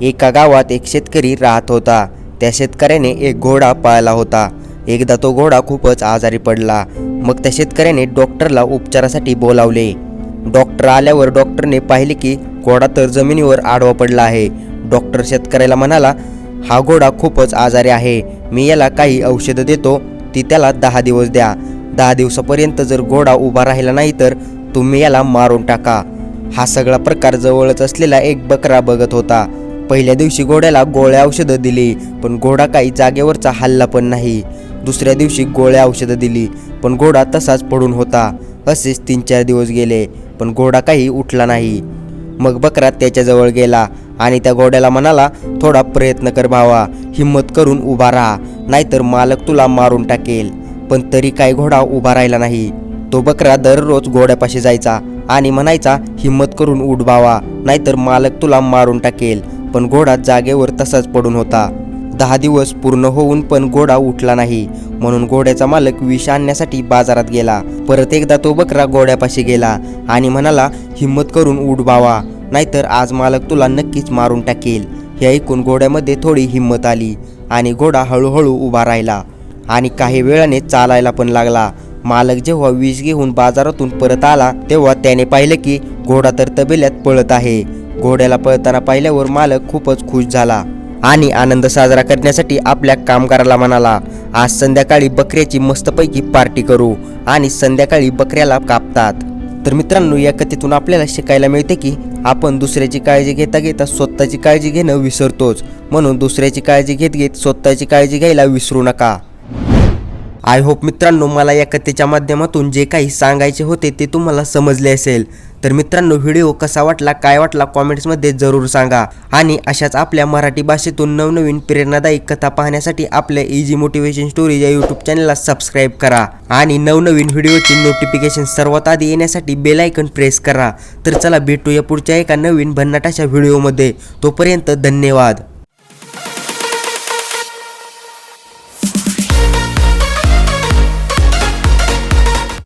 एका गावात एक शेतकरी राहत होता। त्या शेतकऱ्याने एक घोडा पाळला होता। एकदा तो घोडा खूपच आजारी पडला। मग त्या शेतकऱ्याने डॉक्टरला उपचारासाठी बोलावले। डॉक्टर आल्यावर डॉक्टरने पाहिले की घोडा तर जमिनीवर आडवा पडला आहे। डॉक्टर शेतकऱ्याला म्हणाला, हा घोडा खूपच आजारी आहे, मी याला काही औषधं देतो, ती त्याला 10 दिवस द्या। 10 दिवसापर्यंत जर घोडा उभा राहिला नाही तर तुम्ही याला मारून टाका। हा सगळा प्रकार जवळच असलेला एक बकरा बघत होता। पहिल्या दिवशी घोड्याला गोळ्या औषधं दिली, पण घोडा काही जागेवरचा हलला पण नाही। दुसऱ्या दिवशी गोळ्या औषधं दिली, पण घोडा तसाच पडून होता। असेच 3-4 दिवस गेले, पण घोडा काही उठला नाही। मग बकरा त्याच्याजवळ गेला आणि त्या घोड्याला म्हणाला, थोडा प्रयत्न कर भावा, हिम्मत करून उभा राहा, नाहीतर मालक तुला मारून टाकेल। पण तरी काय घोडा उभा राहिला नाही। तो बकरा दररोज घोड्यापाशी जायचा आणि म्हणायचा, हिम्मत करून उठ भावा, नाहीतर मालक तुला मारून टाकेल। पण घोडा जागेवर तसाच पडून होता। 10 दिवस पूर्ण होऊन पण घोडा उठला नाही, म्हणून घोड्याचा मालक विष आणण्यासाठी बाजारात गेला। परत एकदा तो बकरा घोड्यापाशी गेला आणि म्हणाला, हिम्मत करून उठ भावा, नाहीतर आज मालक तुला नक्कीच मारून टाकेल। हे ऐकून घोड्यामध्ये थोडी हिंमत आली आणि घोडा हळूहळू उभा राहिला आणि काही वेळाने चालायला पण लागला। मालक जेव्हा विष घेऊन बाजारातून परत आला तेव्हा त्याने पाहिलं की घोडा तर तबेल्यात पळत आहे। घोड्याला पळताना पाहिल्यावर मालक खूपच खुश झाला आणि आनंद साजरा करण्यासाठी आपल्या कामगाराला म्हणाला, आज संध्याकाळी बकऱ्याची मस्तपैकी पार्टी करू। आणि संध्याकाळी बकऱ्याला कापतात। तर मित्रांनो, या कथेतून आपल्याला शिकायला मिळते की आपण दुसऱ्याची काळजी घेता घेता स्वतःची काळजी घेणं विसरतोच, म्हणून दुसऱ्याची काळजी घेत घेत स्वतःची काळजी घ्यायला विसरू नका। आय होप मित्रांनो, मला या कथेच्या माध्यमातून जे काही सांगायचे होते ते तुम्हाला समजले असेल। तर मित्रांनो, व्हिडिओ कसा वाटला, काय वाटला, कॉमेंट्समध्ये जरूर सांगा। आणि अशाच आपल्या मराठी भाषेतून नवनवीन प्रेरणादायी कथा पाहण्यासाठी आपल्या इझी मोटिवेशन स्टोरीज या यूट्यूब चॅनलला सबस्क्राईब करा आणि नवनवीन व्हिडिओची नोटिफिकेशन सर्वात आधी येण्यासाठी बेल आयकॉन प्रेस करा। तर चला भेटूया पुढच्या एका नवीन भन्नाट अशा व्हिडिओमध्ये। तोपर्यंत धन्यवाद।